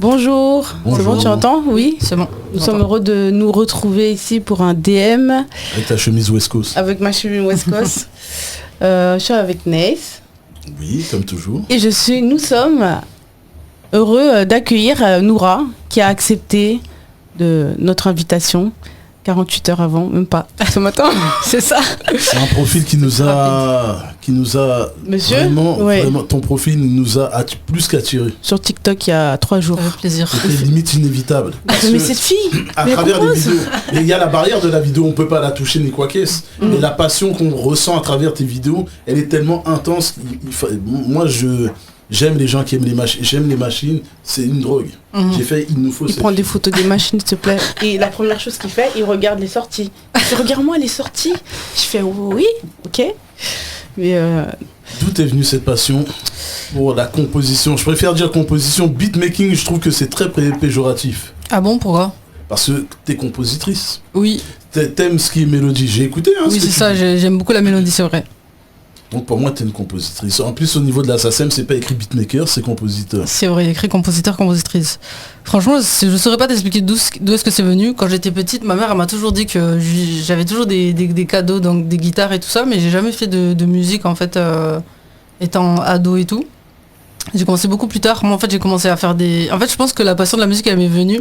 Bonjour. Bonjour. C'est bon, tu entends? Oui, C'est bon. nous sommes heureux de nous retrouver ici pour un DM. Avec ta chemise West Coast. Avec ma chemise West Coast. Je suis avec Nace. Oui, comme toujours. Et nous sommes heureux d'accueillir Noura qui a accepté de notre invitation 48 heures avant, même pas ce matin, c'est ça. C'est un profil qui nous a Monsieur, vraiment, ton profil nous a plus qu'attiré. Sur TikTok il y a 3 jours. Avec plaisir. C'était limite inévitable. Mais cette fille, À travers les vidéos. Et il y a la barrière de la vidéo, on peut pas la toucher ni quoi qu'est-ce. Mais la passion qu'on ressent à travers tes vidéos, elle est tellement intense. Moi, j'aime les gens qui aiment les machines. J'aime les machines, c'est une drogue. Il nous faut. Il prend des photos des machines, s'il te plaît. Et la première chose qu'il fait, il regarde les sorties. Il fait, regarde-moi les sorties. Je fais oui, ok. Mais D'où est venue cette passion pour la composition? Je préfère dire composition. Beatmaking, je trouve que c'est très péjoratif. Ah bon, pourquoi? Parce que t'es compositrice. Oui. T'aimes ce qui est mélodie. J'ai écouté. Oui, c'est ça, j'aime beaucoup la mélodie, c'est vrai. Donc pour moi, t'es une compositrice. En plus, au niveau de la SACEM, c'est pas écrit beatmaker, c'est compositeur. C'est vrai, il y a écrit compositeur, compositrice. Franchement, je saurais pas t'expliquer d'où est-ce que c'est venu. Quand j'étais petite, ma mère elle m'a toujours dit que j'avais toujours des cadeaux, donc des guitares et tout ça, mais j'ai jamais fait de musique en fait, étant ado et tout. J'ai commencé beaucoup plus tard. Moi en fait j'ai commencé à faire des... En fait je pense que la passion de la musique elle m'est venue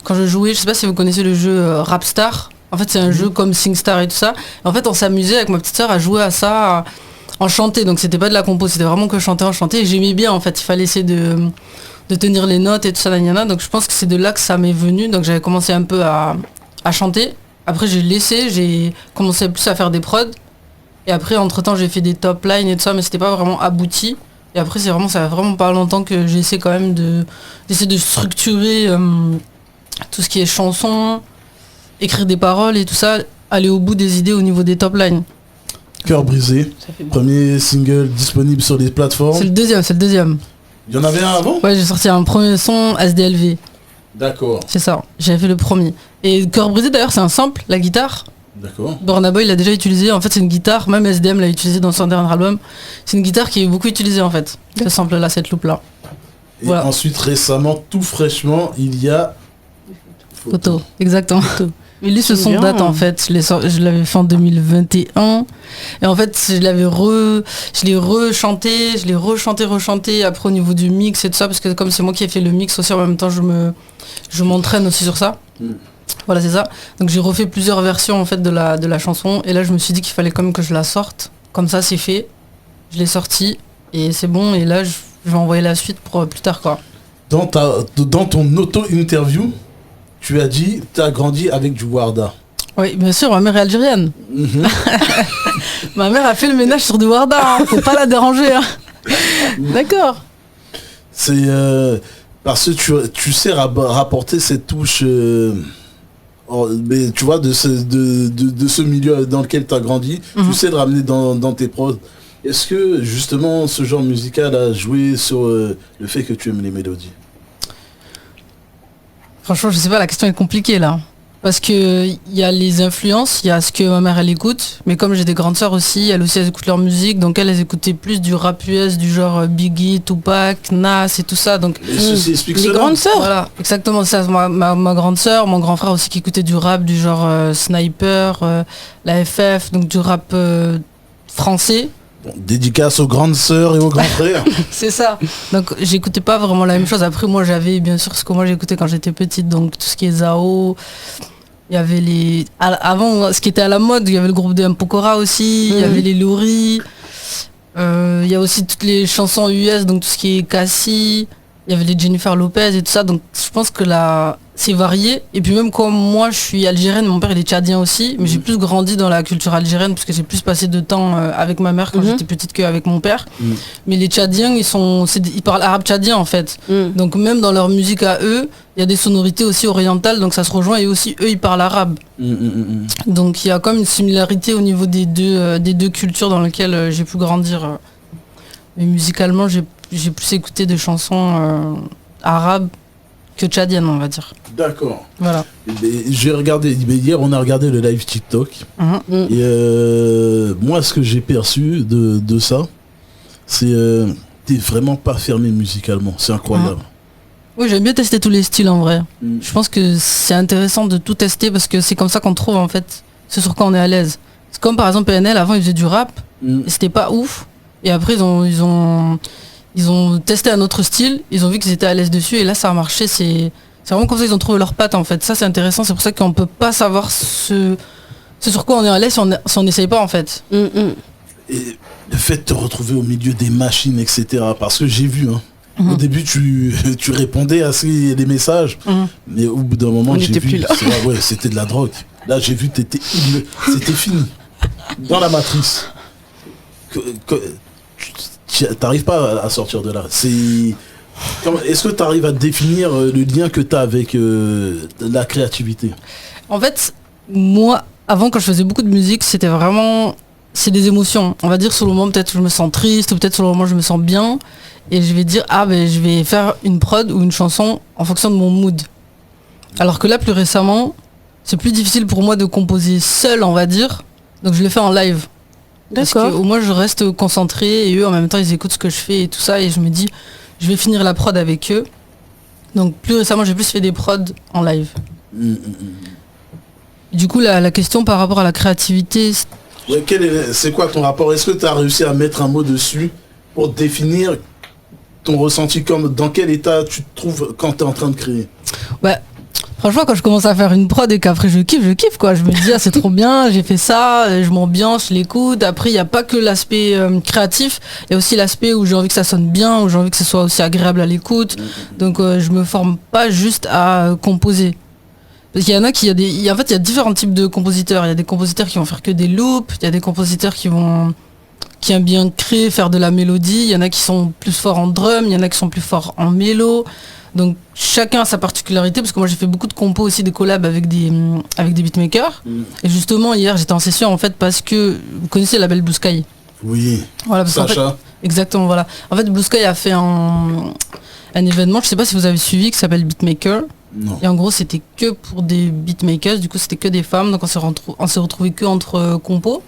quand je jouais, je sais pas si vous connaissez le jeu Rapstar. En fait c'est un jeu comme SingStar et tout ça. En fait on s'amusait avec ma petite sœur à jouer à ça, en chanter, donc c'était pas de la compo, c'était vraiment que chanter en chanter, et j'aimais bien en fait, il fallait essayer de tenir les notes et tout ça, donc je pense que c'est de là que ça m'est venu, donc j'avais commencé un peu à chanter, après j'ai commencé plus à faire des prods, et après entre temps j'ai fait des top lines et tout ça, mais c'était pas vraiment abouti, et après ça fait vraiment pas longtemps que j'essaie quand même d'essayer de structurer tout ce qui est chanson, écrire des paroles et tout ça, aller au bout des idées au niveau des top lines. Cœur brisé, premier single disponible sur les plateformes. C'est le deuxième. Il y en avait un avant? Ouais, j'ai sorti un premier son SDLV. D'accord. C'est ça, j'avais fait le premier. Et Cœur brisé d'ailleurs, c'est un sample, la guitare. D'accord. Burna Boy l'a déjà utilisé, en fait c'est une guitare, même SDM l'a utilisé dans son dernier album. C'est une guitare qui est beaucoup utilisée en fait, ce sample là, cette loupe là. Et voilà. Ensuite, récemment, tout fraîchement, il y a... Photo, exactement. Mais lui, ce son bien. date en fait, je l'avais fait en 2021. Et en fait, je l'ai rechanté après au niveau du mix et tout ça, parce que comme c'est moi qui ai fait le mix aussi, en même temps, je m'entraîne aussi sur ça. Voilà, c'est ça. Donc j'ai refait plusieurs versions en fait de la chanson, et là je me suis dit qu'il fallait quand même que je la sorte. Comme ça, c'est fait. Je l'ai sorti et c'est bon. Et là, je vais envoyer la suite pour plus tard quoi. Dans ton auto-interview, tu as dit tu as grandi avec du Warda. Oui, bien sûr, ma mère est algérienne. Ma mère a fait le ménage sur du Warda, hein. Faut pas la déranger. Hein. d'accord. C'est parce que tu sais rapporter cette touche, mais tu vois, de ce milieu dans lequel tu as grandi, tu sais le ramener dans tes prods. Est-ce que justement ce genre musical a joué sur le fait que tu aimes les mélodies? Franchement, je sais pas, la question est compliquée là. Parce que il y a les influences, il y a ce que ma mère elle écoute, mais comme j'ai des grandes sœurs aussi, elles écoutent leur musique, donc elles écoutaient plus du rap US, du genre Biggie, Tupac, Nas et tout ça. Donc Et ceci explique Les cela. grandes sœurs. voilà, exactement ça. Ma grande sœur, mon grand frère aussi qui écoutait du rap, du genre Sniper, la FF, donc du rap français. Bon, dédicace aux grandes sœurs et aux grands frères. C'est ça. Donc j'écoutais pas vraiment la même chose. Après moi j'avais bien sûr ce que moi j'écoutais quand j'étais petite, donc tout ce qui est Zao. Il y avait avant ce qui était à la mode, il y avait le groupe de M. Pokora aussi, il y avait les Lori. Il y a aussi toutes les chansons US, donc tout ce qui est Cassie. Il y avait les Jennifer Lopez et tout ça. Donc je pense que là c'est varié. Et puis même comme moi je suis algérienne, mon père il est tchadien aussi, mais j'ai plus grandi dans la culture algérienne parce que j'ai plus passé de temps avec ma mère quand j'étais petite qu'avec mon père. Mais les Tchadiens ils parlent arabe tchadien en fait. Donc même dans leur musique à eux, il y a des sonorités aussi orientales, donc ça se rejoint, et aussi eux ils parlent arabe. Donc il y a comme une similarité au niveau des deux cultures dans lesquelles j'ai pu grandir. Mais musicalement j'ai plus écouté de chansons arabes que tchadienne, on va dire. D'accord. Voilà. J'ai regardé, hier on a regardé le live TikTok. Et moi ce que j'ai perçu de ça, c'est t'es vraiment pas fermé musicalement, c'est incroyable. Oui, j'aime bien tester tous les styles en vrai. Mm. Je pense que c'est intéressant de tout tester parce que c'est comme ça qu'on trouve en fait ce sur quoi on est à l'aise. C'est comme par exemple PNL, avant ils faisaient du rap et c'était pas ouf. Et après ils ont testé un autre style, ils ont vu qu'ils étaient à l'aise dessus et là ça a marché. C'est vraiment comme ça qu'ils ont trouvé leur patte en fait. Ça c'est intéressant, c'est pour ça qu'on peut pas savoir ce sur quoi on est à l'aise si on n'essaye pas en fait. Et le fait de te retrouver au milieu des machines, etc. Parce que j'ai vu, hein, au début tu répondais à des messages, mais au bout d'un moment On j'ai n'était vu, plus là. ouais, c'était de la drogue. Là j'ai vu c'était fini. Dans la matrice. T'arrives pas à sortir de là. Est-ce que tu arrives à définir le lien que tu as avec la créativité? En fait, moi, avant quand je faisais beaucoup de musique, c'était vraiment... C'est des émotions. On va dire sur le moment peut-être je me sens triste ou peut-être sur le moment je me sens bien. Et je vais dire, je vais faire une prod ou une chanson en fonction de mon mood. Alors que là, plus récemment, c'est plus difficile pour moi de composer seul, on va dire. Donc je le fais en live. Parce que au moins je reste concentrée et eux en même temps ils écoutent ce que je fais et tout ça et je me dis je vais finir la prod avec eux. Donc plus récemment j'ai plus fait des prods en live. Du coup la question par rapport à la créativité... Ouais, c'est quoi ton rapport? Est-ce que tu as réussi à mettre un mot dessus pour définir ton ressenti, comme dans quel état tu te trouves quand tu es en train de créer? Franchement, quand je commence à faire une prod et qu'après je kiffe quoi. Je me dis c'est trop bien, j'ai fait ça, je m'ambiance, je l'écoute. Après il n'y a pas que l'aspect créatif, il y a aussi l'aspect où j'ai envie que ça sonne bien, où j'ai envie que ce soit aussi agréable à l'écoute. Donc je me forme pas juste à composer. Parce qu'il y en a en fait il y a différents types de compositeurs. Il y a des compositeurs qui vont faire que des loops, il y a des compositeurs qui aiment bien créer, faire de la mélodie, il y en a qui sont plus forts en drum, il y en a qui sont plus forts en mélo. Donc chacun a sa particularité parce que moi j'ai fait beaucoup de compos aussi, des collabs avec des beatmakers. Et justement hier j'étais en session en fait parce que vous connaissez le label Blue Sky. Oui. Voilà, parce Sacha. Exactement, voilà. En fait Blue Sky a fait un événement, je sais pas si vous avez suivi, qui s'appelle Beatmaker. Non. Et en gros c'était que pour des beatmakers, du coup c'était que des femmes, donc on s'est retrouvés que entre compos.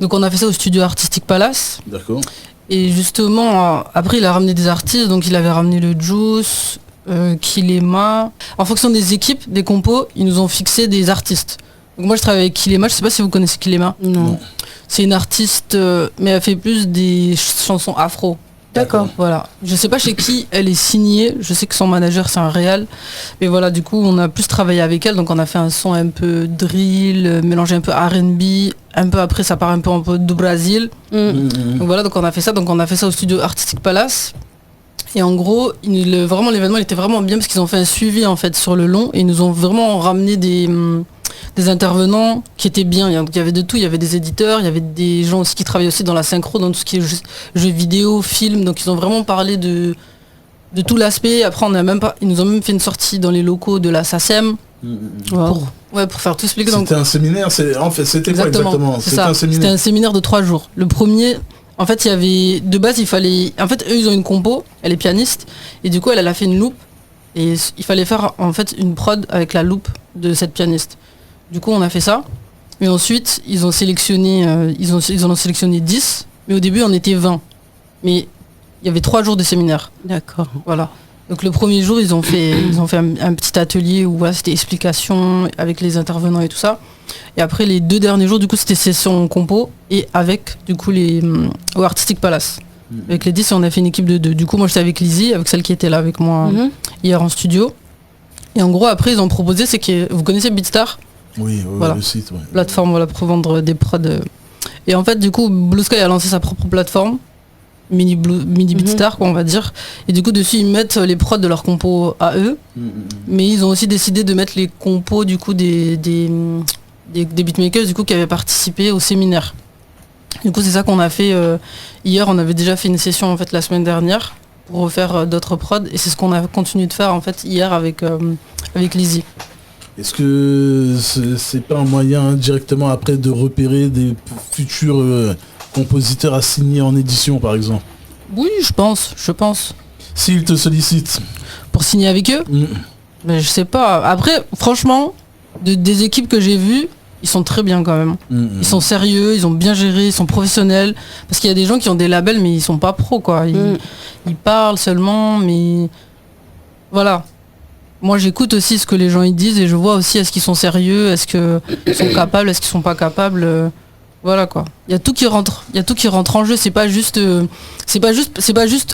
Donc on a fait ça au studio Artistic Palace. D'accord. Et justement après il a ramené des artistes, donc il avait ramené le Juice, Kilema. En fonction des équipes, des compos, ils nous ont fixé des artistes. Donc moi je travaille avec Kilema, je sais pas si vous connaissez Kilema. Non. C'est une artiste, mais elle fait plus des chansons afro. D'accord. Voilà. Je sais pas chez qui elle est signée, je sais que son manager c'est un réal. Mais voilà, du coup on a plus travaillé avec elle, donc on a fait un son un peu drill, mélangé un peu R&B, un peu après ça part un peu du Brésil. Donc voilà, donc on a fait ça au studio Artistic Palace. Et en gros, vraiment l'événement il était vraiment bien parce qu'ils ont fait un suivi en fait sur le long et ils nous ont vraiment ramené des intervenants qui étaient bien. Il y avait de tout, il y avait des éditeurs, il y avait des gens aussi qui travaillaient aussi dans la synchro, dans tout ce qui est jeux vidéo, film. Donc ils ont vraiment parlé de tout l'aspect. Après ils nous ont même fait une sortie dans les locaux de la SACEM pour faire tout expliquer. C'était un séminaire, c'était quoi exactement? C'était un séminaire de 3 jours. Le premier, en fait, eux ils ont une compo, elle est pianiste, et du coup elle a fait une loupe, et il fallait faire en fait une prod avec la loupe de cette pianiste. Du coup on a fait ça, et ensuite ils ont sélectionné, ils en ont sélectionné 10, mais au début on était 20. Mais il y avait 3 jours de séminaire. D'accord. Voilà. Donc le premier jour ils ont fait un petit atelier où voilà, c'était explication avec les intervenants et tout ça. Et après les 2 derniers jours du coup c'était session compo et avec du coup au Artistic Palace. Avec les 10 on a fait une équipe de 2. Du coup moi j'étais avec Lizzie, avec celle qui était là avec moi hier en studio. Et en gros après ils ont proposé, c'est que vous connaissez Beatstar? Oui, voilà. Le site, ouais. Plateforme voilà, pour vendre des prods. Et en fait du coup Blue Sky a lancé sa propre plateforme, mini Beatstar quoi on va dire. Et du coup dessus ils mettent les prods de leurs compos à eux. Mais ils ont aussi décidé de mettre les compos du coup des beatmakers du coup qui avaient participé au séminaire. Du coup c'est ça qu'on a fait hier. On avait déjà fait une session en fait la semaine dernière pour refaire d'autres prods et c'est ce qu'on a continué de faire en fait hier avec Lizzie. Est-ce que c'est pas un moyen directement après de repérer des futurs compositeurs à signer en édition par exemple? Oui je pense. S'ils te sollicitent pour signer avec eux, mais je sais pas. Après franchement des équipes que j'ai vues, ils sont très bien quand même. Ils sont sérieux, ils ont bien géré, ils sont professionnels. Parce qu'il y a des gens qui ont des labels mais ils sont pas pros quoi. Ils parlent seulement mais voilà. Moi, j'écoute aussi ce que les gens ils disent et je vois aussi est-ce qu'ils sont sérieux, est-ce qu'ils sont capables, est-ce qu'ils sont pas capables. Voilà quoi. Il y a tout qui rentre en jeu. C'est pas juste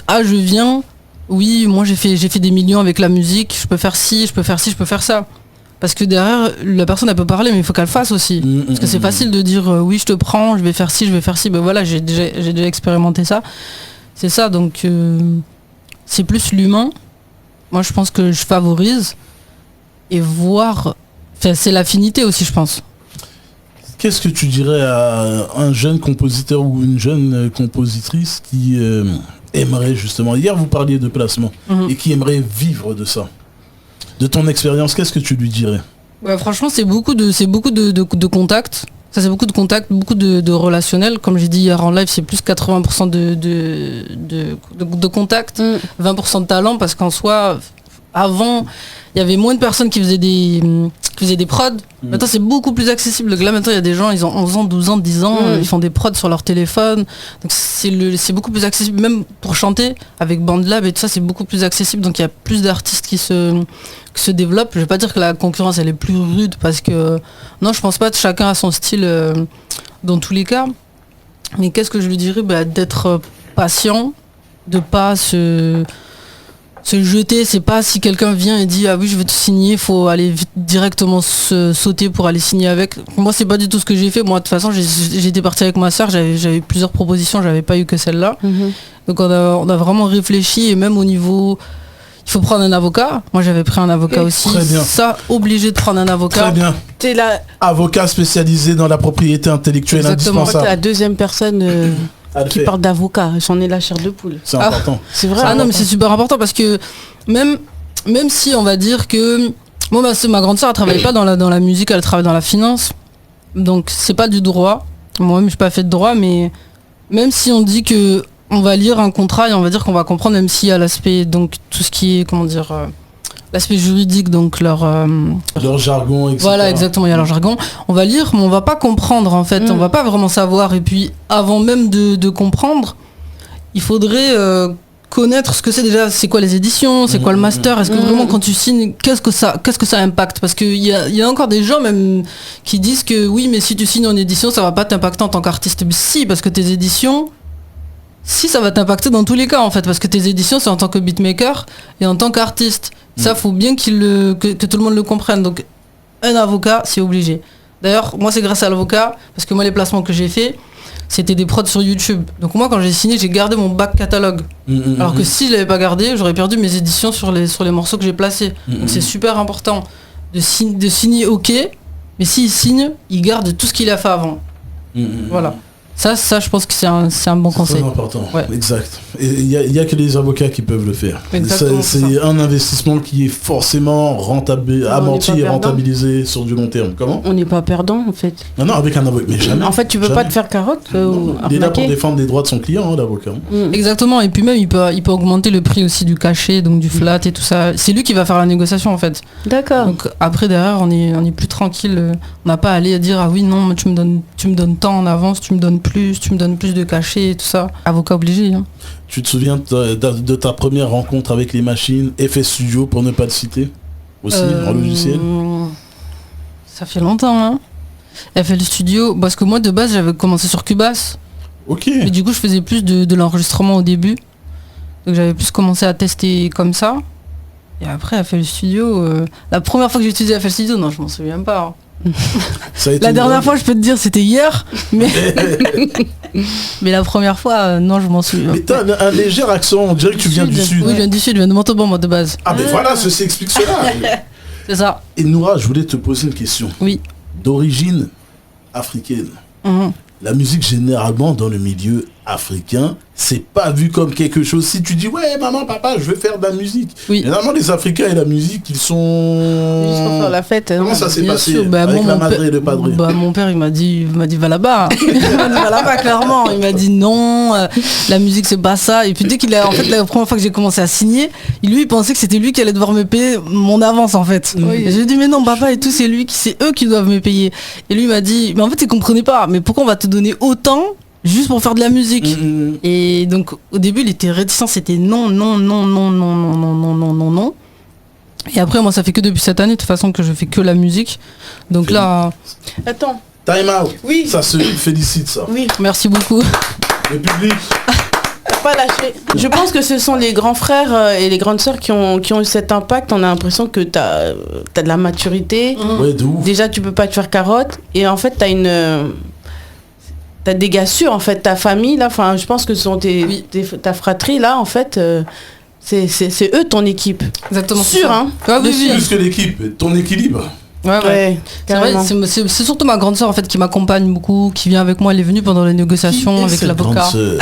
ah je viens. Oui, moi j'ai fait des millions avec la musique. Je peux faire ci, je peux faire ci, je peux faire ça. Parce que derrière, la personne elle peut parler, mais il faut qu'elle fasse aussi. Parce que c'est facile de dire oui, je te prends, je vais faire ci, je vais faire ci. Ben voilà, j'ai déjà expérimenté ça. C'est ça, donc c'est plus l'humain. Moi, je pense que je favorise et voir. Enfin, c'est l'affinité aussi, je pense. Qu'est-ce que tu dirais à un jeune compositeur ou une jeune compositrice qui aimerait justement, hier vous parliez de placement, et qui aimerait vivre de ça? De ton expérience, qu'est-ce que tu lui dirais? Ouais, franchement, c'est beaucoup de contacts. Ça, c'est beaucoup de contacts, beaucoup de relationnel. Comme j'ai dit hier en live, c'est plus 80% de contacts, 20% de talent, parce qu'en soi, avant, il y avait moins de personnes qui faisaient des prods. Maintenant, c'est beaucoup plus accessible. Là, maintenant, il y a des gens, ils ont 11 ans, 12 ans, 10 ans, ils font des prods sur leur téléphone. Donc, c'est beaucoup plus accessible. Même pour chanter, avec BandLab et tout ça, c'est beaucoup plus accessible. Donc, il y a plus d'artistes qui se développent. Je vais pas dire que la concurrence, elle est plus rude, parce que, non, je pense pas que chacun a son style dans tous les cas. Mais qu'est-ce que je lui dirais? D'être patient, de pas se jeter. C'est pas si quelqu'un vient et dit ah oui je veux te signer, faut aller directement sauter pour aller signer avec. Moi c'est pas du tout ce que j'ai fait. Moi de toute façon j'étais partie avec ma soeur, j'avais plusieurs propositions, j'avais pas eu que celle-là. Donc on a vraiment réfléchi, et même au niveau il faut prendre un avocat. Moi j'avais pris un avocat aussi. Très bien. Ça, obligé de prendre un avocat. Très bien. T'es là. Avocat spécialisé dans la propriété intellectuelle. Exactement. T'es indispensable. la deuxième personne qui parle d'avocat. J'en ai la chair de poule. C'est important. C'est vrai. Ah non, mais c'est super important, parce que même si on va dire que moi ma grande sœur elle travaille pas dans la musique, elle travaille dans la finance, donc c'est pas du droit. Moi-même je n'ai pas fait de droit, mais même si on dit que on va lire un contrat et on va dire qu'on va comprendre, même s'il y a l'aspect, donc tout ce qui est l'aspect juridique, donc leur jargon, etc. Voilà, exactement, il y a leur jargon. On va lire, mais on va pas comprendre en fait. On va pas vraiment savoir. Et puis, avant même de comprendre, il faudrait connaître ce que c'est déjà. C'est quoi les éditions? C'est quoi le master? Est-ce que vraiment quand tu signes, qu'est-ce que ça impacte? Parce qu'il y a encore des gens même qui disent que oui, mais si tu signes en édition, ça va pas t'impacter en tant qu'artiste. Mais si, parce que tes éditions, si, ça va t'impacter dans tous les cas en fait, parce que tes éditions c'est en tant que beatmaker et en tant qu'artiste. Ça, faut bien que tout le monde le comprenne. Donc un avocat, c'est obligé. D'ailleurs, moi c'est grâce à l'avocat, parce que moi les placements que j'ai fait, c'était des prods sur YouTube. Donc moi quand j'ai signé, j'ai gardé mon back catalogue. Alors que si je l'avais pas gardé, j'aurais perdu mes éditions sur les morceaux que j'ai placés. Donc c'est super important de signer ok, mais s'il signe, il garde tout ce qu'il a fait avant. Voilà. Ça, je pense que c'est un bon conseil. C'est important, ouais. Exact. Et il n'y a que les avocats qui peuvent le faire. C'est un investissement qui est forcément amorti et rentabilisé sur du long terme. Comment? On n'est pas perdant en fait. Non, avec un avocat, mais jamais. En fait, tu peux pas te faire carotte ou il est là pour défendre les droits de son client, l'avocat. Exactement, et puis même il peut augmenter le prix aussi du cachet, donc du flat et tout ça. C'est lui qui va faire la négociation en fait. D'accord. Donc après derrière on est plus tranquille. On n'a pas à aller dire ah oui non, tu me donnes tant en avance, tu me donnes plus de cachet et tout ça. Avocat obligé. Hein. Tu te souviens de ta première rencontre avec les machines FL Studio, pour ne pas le citer aussi, en logiciel? Ça fait longtemps, hein. FL Studio, parce que moi de base j'avais commencé sur Cubase. Ok. Et du coup je faisais plus de l'enregistrement au début. Donc j'avais plus commencé à tester comme ça. Et après FL Studio, la première fois que j'ai utilisé FL Studio, non je m'en souviens pas. Hein. La dernière fois, je peux te dire, c'était hier, mais la première fois, non, je m'en souviens. Mais t'as un léger accent, on dirait que tu viens du sud. Oui, je viens du sud, je viens de Montauban, moi, de base. Ah, mais voilà, ceci explique cela. C'est ça. Et Noura, je voulais te poser une question. Oui. D'origine africaine. La musique, généralement, dans le milieu africain, c'est pas vu comme quelque chose. Si tu dis, ouais, maman, papa, je veux faire de la musique. Oui. Généralement, les Africains et la musique, ils sont... Juste pour faire la fête. Comment ça s'est passé sûr, avec la madre et le padre? Mon père, il m'a dit, va là-bas. Il m'a dit, va là-bas, clairement. Il m'a dit, non, la musique, c'est pas ça. Et puis, dès qu'il a, en fait, la première fois que j'ai commencé à signer, lui, il pensait que c'était lui qui allait devoir me payer mon avance, en fait. Oui. Et j'ai dit, mais non, papa et tout, c'est eux qui doivent me payer. Et lui, il m'a dit, mais en fait, il comprenait pas. Mais pourquoi on va te donner autant juste pour faire de la musique? Et donc au début il était réticent, c'était non. Et après, moi, ça fait que depuis cette année, de toute façon, que je fais que la musique. Donc là, Attends. Time out. Oui. Ça se félicite, ça. Oui. merci beaucoup. Le public. Pas lâcher. Je pense que ce sont les grands frères et les grandes sœurs qui ont eu cet impact. On a l'impression que t'as de la maturité. Ouais, de ouf. Déjà, tu peux pas te faire carotte. Et en fait, t'as des gars sûrs, en fait. Ta famille, là, enfin, je pense que ce sont ta fratrie, là, en fait, c'est eux ton équipe. Exactement. Sûr, ça. hein. Ouais, oui, oui. Plus que l'équipe, ton équilibre. Ouais, ouais. Ouais, C'est vrai, carrément. c'est surtout ma grande sœur en fait qui m'accompagne beaucoup, qui vient avec moi. Elle est venue pendant les négociations Qui est avec cette l'avocat. grande sœur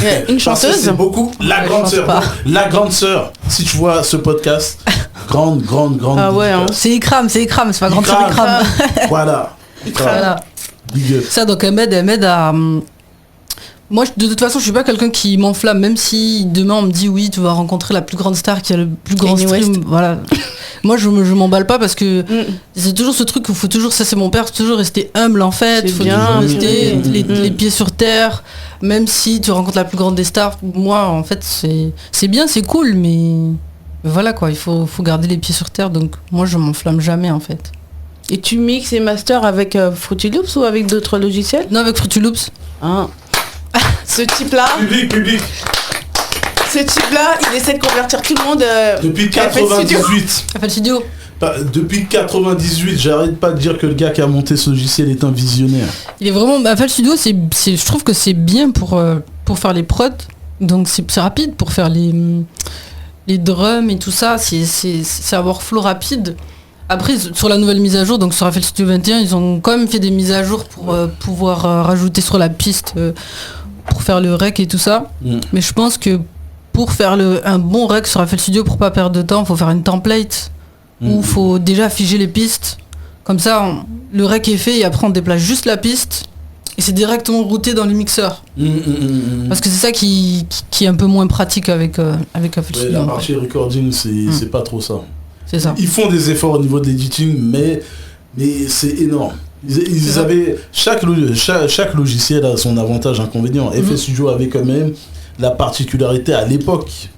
Ouais, une Parce que chanteuse. c'est beaucoup la Ouais, grande je pense sœur. pas. La grande sœur. Si tu vois ce podcast, grande. Ah ouais, hein. dédicace. C'est Ikram, c'est ma grande sœur Ikram. Ikram. Voilà. Voilà. Big up. Ça donc elle m'aide à. Moi de toute façon je suis pas quelqu'un qui m'enflamme, même si demain on me dit oui tu vas rencontrer la plus grande star qui a le plus grand Kanye stream, West. voilà. Moi je m'emballe pas parce que c'est toujours ce truc où faut toujours, ça c'est mon père, faut toujours rester humble en fait, C'est faut bien, toujours rester c'est bien. les pieds sur terre, même si tu rencontres la plus grande des stars. Moi en fait c'est bien, c'est cool, mais voilà quoi, il faut garder les pieds sur terre, donc moi je m'enflamme jamais en fait. Et tu mixes et masters avec Fruity Loops ou avec d'autres logiciels? Non, avec Fruity Loops. Hein. Ce type-là, Public. il essaie de convertir tout le monde. Depuis FL Studio. 98. FL Studio. Depuis 98, j'arrête pas de dire que le gars qui a monté ce logiciel est un visionnaire. Il est vraiment. FL Studio, je trouve que c'est bien pour faire les prods. Donc c'est rapide pour faire les drums et tout ça. C'est un workflow rapide. Après, sur la nouvelle mise à jour, donc sur FL Studio 21, ils ont quand même fait des mises à jour pour pouvoir rajouter sur la piste, pour faire le rec et tout ça. Mais je pense que pour faire un bon rec sur FL Studio, pour pas perdre de temps, il faut faire une template où il faut déjà figer les pistes. Comme ça, le rec est fait et après on déplace juste la piste et c'est directement routé dans le mixeur. Parce que c'est ça qui est un peu moins pratique avec FL Studio. La en fait. partie recording, c'est pas trop ça. C'est ça. Ils font des efforts au niveau de l'editing, mais c'est énorme. Ils avaient chaque logiciel a son avantage, inconvénient. FL Studio avait quand même la particularité à l'époque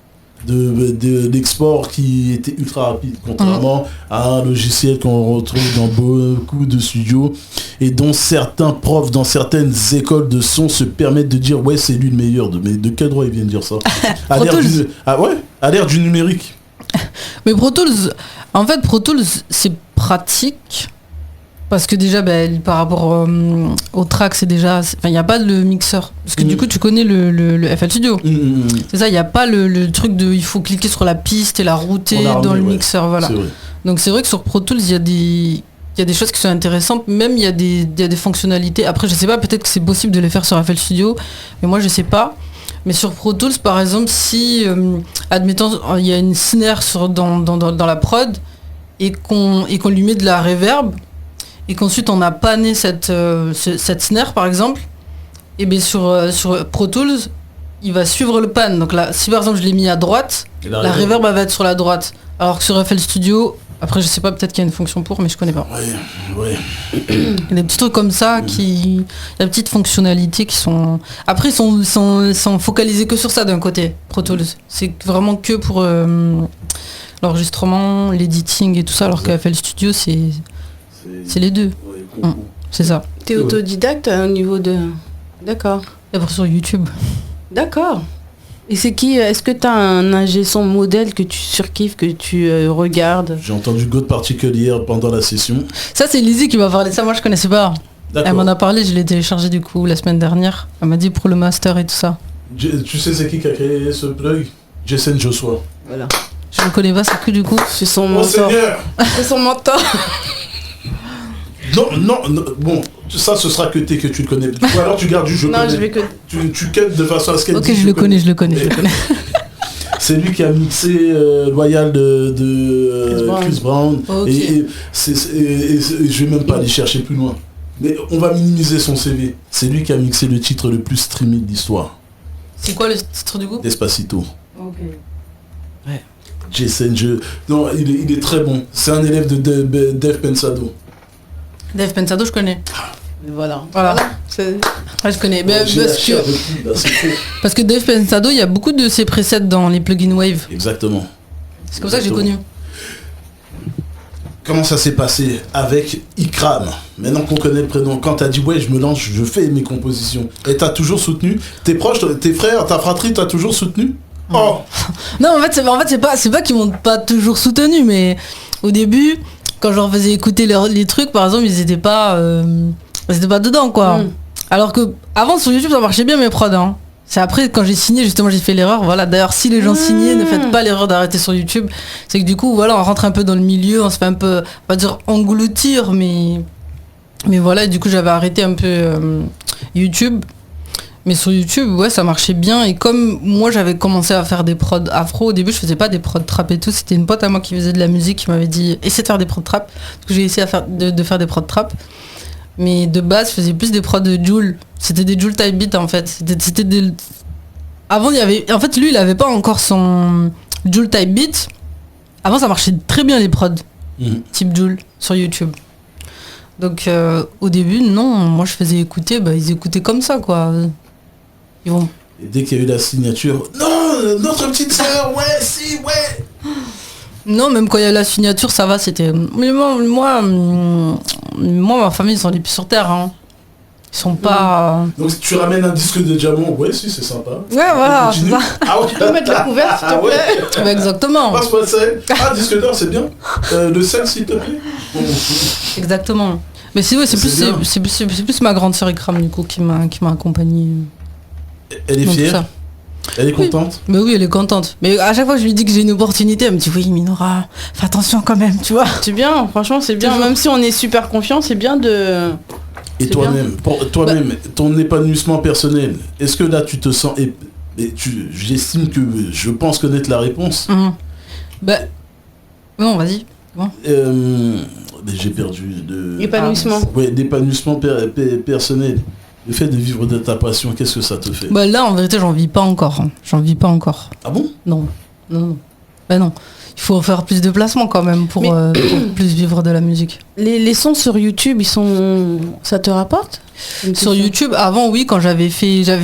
de l'export qui était ultra rapide, contrairement à un logiciel qu'on retrouve dans beaucoup de studios et dont certains profs dans certaines écoles de son se permettent de dire ouais c'est lui le meilleur. Mais de quel droit ils viennent dire ça? À l'ère du numérique. Mais Pro Tools, en fait, Pro Tools, c'est pratique. Parce que déjà, par rapport au track, c'est déjà... il n'y a pas le mixeur. Parce que du coup, tu connais le FL Studio. C'est ça, il n'y a pas le truc de... Il faut cliquer sur la piste et la router dans le mixeur. Voilà. Donc c'est vrai que sur Pro Tools, il y a des choses qui sont intéressantes. Même il y a des fonctionnalités. Après, je sais pas, peut-être que c'est possible de les faire sur FL Studio. Mais moi, je sais pas. Mais sur Pro Tools, par exemple, si, admettons, il y a une snare dans la prod et qu'on lui met de la reverb et qu'ensuite on a pané cette snare, par exemple, et bien sur Pro Tools, il va suivre le pan. Donc là, si par exemple je l'ai mis à droite, la reverb elle va être sur la droite. Alors que sur FL Studio, après je sais pas, peut-être qu'il y a une fonction pour, mais je connais pas. Ouais. Il y a des petits trucs comme ça il y a des petites fonctionnalités qui sont... Après, ils sont focalisés que sur ça d'un côté, Pro Tools. C'est vraiment que pour l'enregistrement, l'editing et tout ça, alors que FL Studio, c'est les deux. C'est ça. T'es autodidacte au niveau de... D'accord. Et après sur YouTube. D'accord. Et c'est qui? Est-ce que t'as un ingé son modèle que tu surkiffes, que tu regardes? J'ai entendu God Particulier pendant la session. Ça, c'est Lizzie qui m'a parlé de ça. Moi, je connaissais pas. D'accord. Elle m'en a parlé, je l'ai téléchargé du coup la semaine dernière. Elle m'a dit pour le master et tout ça. Tu sais c'est qui a créé ce plug? Jason Joshua. Voilà. Je le connais pas, c'est que du coup. C'est son Oh mentor. Seigneur. C'est son mentor. Non, bon, ça ce sera que tu le connais. Ou alors tu gardes du jeu. Non, je vais que... Tu cut de façon à ce qu'elle Ok, dise, je le connais. C'est lui qui a mixé Loyal de Chris Brown. Ok. Et je vais même pas aller chercher plus loin. Mais on va minimiser son CV. C'est lui qui a mixé le titre le plus streamé de l'histoire. C'est quoi le titre du coup? Despacito. Ok. Jason, non, il est très bon. C'est un élève de Dave Pensado. Dave Pensado, je connais. Voilà. Ouais, je connais. J'ai lâché avec lui, là, c'est faux. Parce que Dave Pensado, il y a beaucoup de ses presets dans les plugins Wave. Exactement. C'est comme ça que j'ai connu. comment ça s'est passé avec Ikram? Maintenant qu'on connaît le prénom, quand t'as dit ouais je me lance, je fais mes compositions, et t'as toujours soutenu tes proches, tes frères, ta fratrie, t'as toujours soutenu? Oh. Non, en fait c'est pas qu'ils m'ont pas toujours soutenu, mais au début, quand je leur faisais écouter les trucs, par exemple, ils étaient pas dedans, quoi. Alors que avant sur YouTube ça marchait bien mes prods, hein. C'est après quand j'ai signé justement j'ai fait l'erreur, voilà. D'ailleurs si les gens signaient, ne faites pas l'erreur d'arrêter sur YouTube. C'est que du coup voilà, on rentre un peu dans le milieu, on se fait un peu, on va dire engloutir, mais voilà, et du coup j'avais arrêté un peu YouTube. Mais sur YouTube, ouais, ça marchait bien. Et comme moi, j'avais commencé à faire des prods afro, au début, je faisais pas des prods trap et tout. C'était une pote à moi qui faisait de la musique qui m'avait dit « Essaie de faire des prods trap ». Donc j'ai essayé de faire des prods trap. Mais de base, je faisais plus des prods de Jul. C'était des Jul type beat, en fait. C'était des... Avant, il y avait... En fait, lui, il avait pas encore son Jul type beat. Avant, ça marchait très bien, les prods. Type Jul, sur YouTube. Donc, au début, non. Moi, je faisais écouter. Bah, ils écoutaient comme ça, quoi. Ils vont... Et dès qu'il y a eu la signature, non, notre petite sœur, ouais, si, ouais. Non, même quand il y a eu la signature, ça va, c'était... Mais moi, ma famille, ils sont les pieds sur terre, hein. Ils sont pas... Donc si tu ramènes un disque de diamant, ouais, si, c'est sympa. Ouais, voilà, c'est ça. Ah, ok. Tu peux mettre la couverture, s'il te plaît. Ouais, exactement. Passe-moi le sel. Ah, disque d'or, c'est bien. Le sel, s'il te plaît. Exactement. Mais c'est plus ma grande sœur Ikram, du coup, qui m'a accompagnée. Elle est fière. Elle est contente. Mais oui, elle est contente. Mais à chaque fois que je lui dis que j'ai une opportunité, elle me dit oui, Minora, fais attention quand même, tu vois. C'est bien, franchement, c'est bien. Même si on est super confiant, c'est bien de... Et toi-même, ton épanouissement personnel, est-ce que là tu te sens... J'estime que je pense connaître la réponse. Non, vas-y. Bon. J'ai perdu de... Épanouissement. Ouais, d'épanouissement personnel. Le fait de vivre de ta passion, qu'est-ce que ça te fait? Bah là, en vérité, j'en vis pas encore. Hein. J'en vis pas encore. Ah bon? Non. Bah non. Il faut faire plus de placements quand même pour plus vivre de la musique. Les sons sur YouTube, ça te rapporte? Sur YouTube, avant, oui, quand j'avais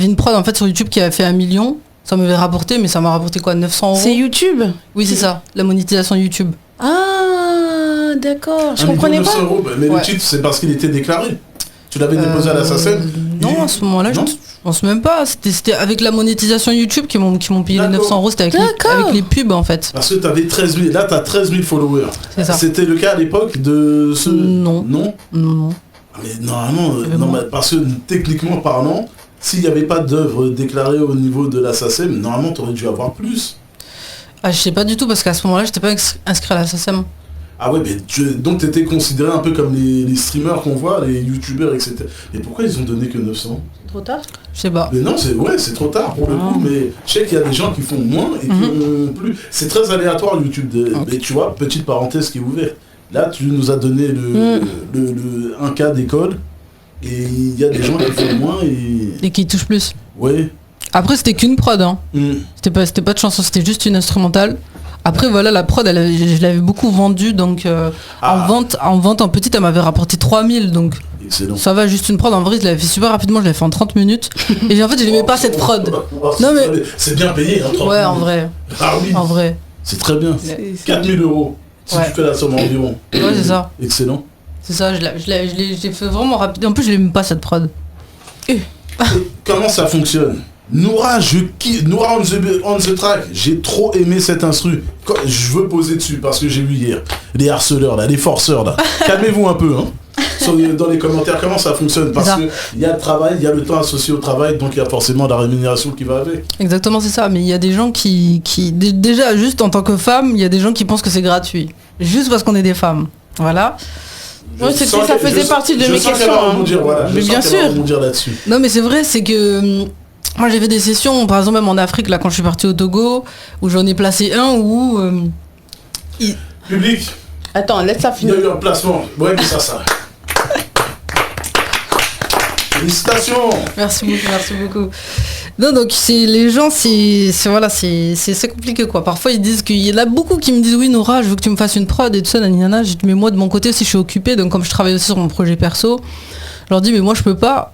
une prod en fait sur YouTube qui avait fait 1 million. Ça m'avait rapporté, mais ça m'a rapporté quoi, 900 €? C'est YouTube? Oui, c'est ça, la monétisation YouTube. Ah, d'accord. Je comprenais pas. 900 €, mais le titre, c'est parce qu'il était déclaré. Tu l'avais déposé à la SACEM? Non, à ce moment-là, je ne pense même pas. C'était avec la monétisation YouTube qui m'ont payé les 900 €. C'était avec les pubs, en fait. Parce que tu avais 13 000. Là, tu as 13 000 followers. C'est ça. C'était le cas à l'époque de ce... Non. Non. Mais normalement, parce que techniquement parlant, s'il n'y avait pas d'œuvre déclarée au niveau de la SACEM, normalement, tu aurais dû avoir plus. Ah, je sais pas du tout, parce qu'à ce moment-là, j'étais pas inscrit à la SACEM. Ah ouais, mais donc tu étais considéré un peu comme les streamers qu'on voit, les youtubeurs, etc. Mais pourquoi ils ont donné que 900? C'est trop tard? Je sais pas. Mais non, c'est trop tard pour le coup, mais je sais qu'il y a des gens qui font moins et qui ont plus. C'est très aléatoire YouTube. Mais tu vois, petite parenthèse qui est ouverte. Là, tu nous as donné un cas d'école et il y a des gens qui font moins et qui touchent plus. Ouais. Après, c'était qu'une prod, hein. C'était pas de chanson, c'était juste une instrumentale. Après voilà, la prod, je l'avais beaucoup vendue, donc en vente en petite, elle m'avait rapporté 3000, donc excellent. Ça va, juste une prod. En vrai, je l'avais fait super rapidement, je l'avais fait en 30 minutes. Et en fait, je n'aimais pas cette prod. Non mais c'est bien payé, hein, 30 ouais, en vrai. Ah oui. En vrai. C'est très bien. 4000 € si tu fais la somme environ. Ouais, c'est ça. Excellent. C'est ça, je l'ai fait vraiment rapide. En plus, je n'aime pas cette prod. Et comment ça fonctionne? Noura, je kiffe. Noura on the track. J'ai trop aimé cet instru. Je veux poser dessus parce que j'ai vu hier les harceleurs là, les forceurs là. Calmez-vous un peu, hein. Dans les commentaires, comment ça fonctionne? Parce que il y a le travail, il y a le temps associé au travail, donc il y a forcément la rémunération qui va avec. Exactement, c'est ça. Mais il y a des gens qui déjà juste en tant que femme, il y a des gens qui pensent que c'est gratuit, juste parce qu'on est des femmes. Voilà. Ouais, ça faisait partie de mes questions. Mais bien sûr. Non, mais c'est vrai, c'est que moi j'ai fait des sessions, par exemple même en Afrique, là quand je suis partie au Togo, où j'en ai placé un où... Public. Attends, laisse ça finir. Il y a eu un placement. Ouais, mais ça. Félicitations. Merci beaucoup. Non, donc les gens, c'est compliqué quoi. Parfois ils disent qu'il y en a beaucoup qui me disent oui Noura, je veux que tu me fasses une prod et tout ça, nanana. Mais moi de mon côté aussi je suis occupée, donc comme je travaille aussi sur mon projet perso, je leur dis mais moi je peux pas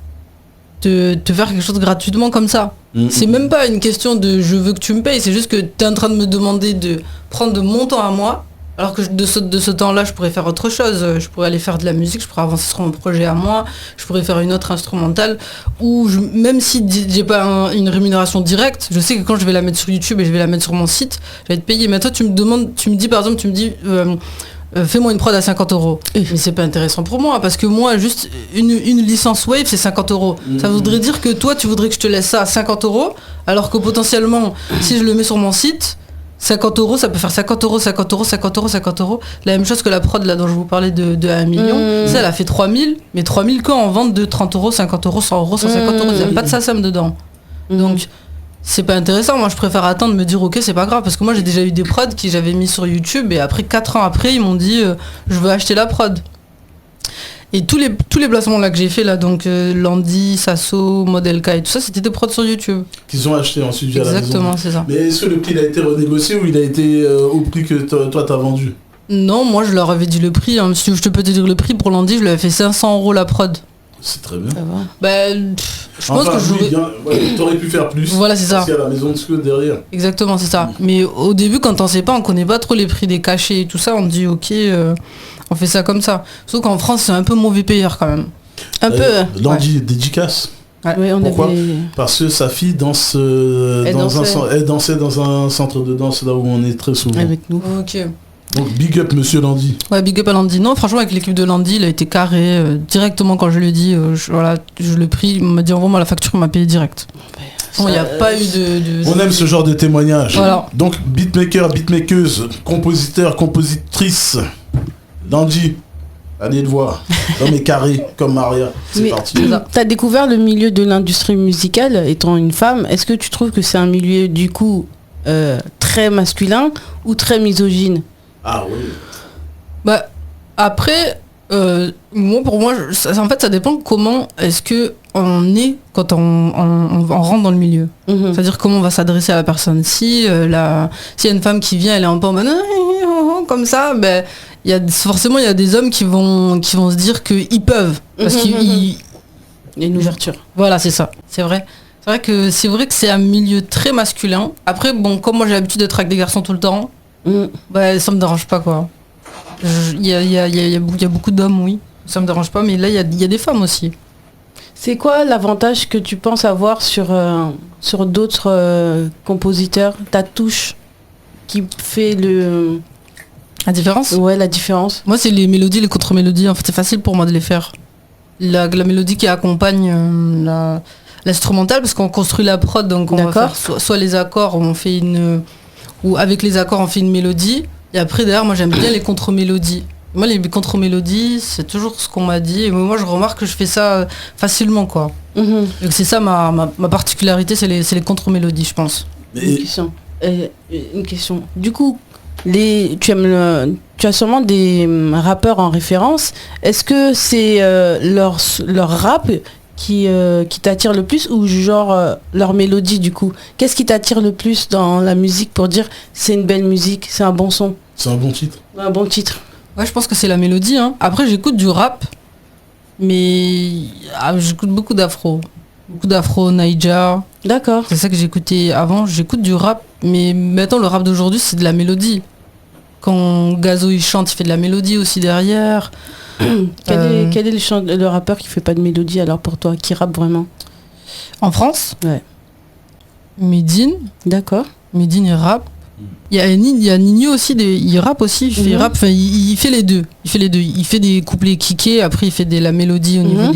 te faire quelque chose gratuitement comme ça. C'est même pas une question de je veux que tu me payes, c'est juste que tu es en train de me demander de prendre de mon temps à moi, Alors que de ce temps-là, je pourrais faire autre chose. Je pourrais aller faire de la musique, je pourrais avancer sur mon projet à moi, je pourrais faire une autre instrumentale, ou même si j'ai pas une rémunération directe, je sais que quand je vais la mettre sur YouTube et je vais la mettre sur mon site, je vais être payé. Mais toi, tu me dis par exemple, fais-moi une prod à 50 €. Mais c'est pas intéressant pour moi, parce que moi, juste une licence Wave, c'est 50 €. Ça voudrait dire que toi, tu voudrais que je te laisse ça à 50 €, alors que potentiellement, si je le mets sur mon site, 50 €, ça peut faire 50 €, 50 €, 50 €, 50 €. La même chose que la prod là dont je vous parlais de 1 million. Ça, elle a fait 3000, mais 3000 quand en vente de 30 €, 50 €, 100 €, 150 €. Il n'y a pas de SACEM dedans. Donc, c'est pas intéressant. Moi, je préfère attendre, me dire, ok, c'est pas grave. Parce que moi, j'ai déjà eu des prods qui j'avais mis sur YouTube et après 4 ans après, ils m'ont dit, je veux acheter la prod. Et tous les placements là que j'ai fait là, donc Landy, Sasso, Model K et tout ça, c'était des prods sur YouTube. Qu'ils ont acheté ensuite via la maison. Exactement, c'est ça. Mais est-ce que le prix il a été renégocié ou il a été au prix que toi t'as vendu? Non, moi je leur avais dit le prix. Hein. Si je te peux te dire le prix pour Landy, je lui avais fait 500 € la prod. C'est très bien. Je pense que t'aurais pu faire plus. Voilà, c'est ça. Parce qu'il y a la maison de Scott derrière. Exactement, c'est ça. Mais au début, quand on sait pas, on connaît pas trop les prix des cachets et tout ça, on dit ok, on fait ça comme ça. Sauf qu'en France, c'est un peu mauvais payeur quand même. Un peu. Landy, dédicace. Ouais. Oui, on Pourquoi avait... Parce que sa fille danse elle dansait dans un centre de danse là où on est très souvent. Avec nous. Ok. Donc big up monsieur Landy. Ouais, big up à Landy. Non, franchement, avec l'équipe de Landy, il a été carré directement quand je lui ai dit, je le prie, il m'a dit envoie-moi la facture, il m'a payé direct. Il n'y a pas eu de... On aime ce genre de témoignage. Voilà. Donc beatmaker, beatmakeuse, compositeur, compositrice, Landy, allez le voir. L'homme est carré comme Maria. C'est parti. T'as découvert le milieu de l'industrie musicale étant une femme. Est-ce que tu trouves que c'est un milieu du coup très masculin ou très misogyne? Ah oui. Bah, après, pour moi, en fait, ça dépend comment est-ce que on est quand on rentre dans le milieu. C'est-à-dire comment on va s'adresser à la personne. Si s'il y a une femme qui vient, elle est un peu en mode comme ça, ben forcément il y a des hommes qui vont se dire qu'ils peuvent parce qu'il y a une ouverture. Voilà, c'est ça. C'est vrai que c'est un milieu très masculin. Après, bon, comme moi j'ai l'habitude d'être avec des garçons tout le temps, ça me dérange pas quoi. Il y a beaucoup d'hommes, oui, ça me dérange pas, mais là il y a des femmes aussi. C'est quoi l'avantage que tu penses avoir sur d'autres compositeurs, ta touche qui fait la différence? Ouais, la différence. Moi, c'est les mélodies, les contre-mélodies. En fait, c'est facile pour moi de les faire. La mélodie qui accompagne l'instrumental, parce qu'on construit la prod, donc on va faire soit les accords, ou avec les accords, on fait une mélodie. Et après, derrière, moi, j'aime bien les contre-mélodies. Moi, les contre-mélodies, c'est toujours ce qu'on m'a dit. Et moi, je remarque que je fais ça facilement, quoi. Donc, c'est ça ma particularité, c'est les contre-mélodies, je pense. Une question. Du coup, tu as sûrement des rappeurs en référence. Est-ce que c'est leur rap qui t'attire le plus ou genre leur mélodie du coup? Qu'est-ce qui t'attire le plus dans la musique pour dire c'est une belle musique, c'est un bon son? C'est un bon titre. Un bon titre. Ouais, je pense que c'est la mélodie. Hein. Après, j'écoute du rap, mais j'écoute beaucoup d'afro. Beaucoup d'afro, Naija. D'accord. C'est ça que j'écoutais avant. J'écoute du rap, mais maintenant, le rap d'aujourd'hui, c'est de la mélodie. Quand Gazo, il chante, il fait de la mélodie aussi derrière. Quel est le rappeur qui fait pas de mélodie alors pour toi, qui rappe vraiment? En France? Ouais. Medine. D'accord. Medine, il rappe. Il y a Nino aussi, il rappe aussi, il fait rap, il fait les deux. Il fait des couplets kickés, après il fait la mélodie au niveau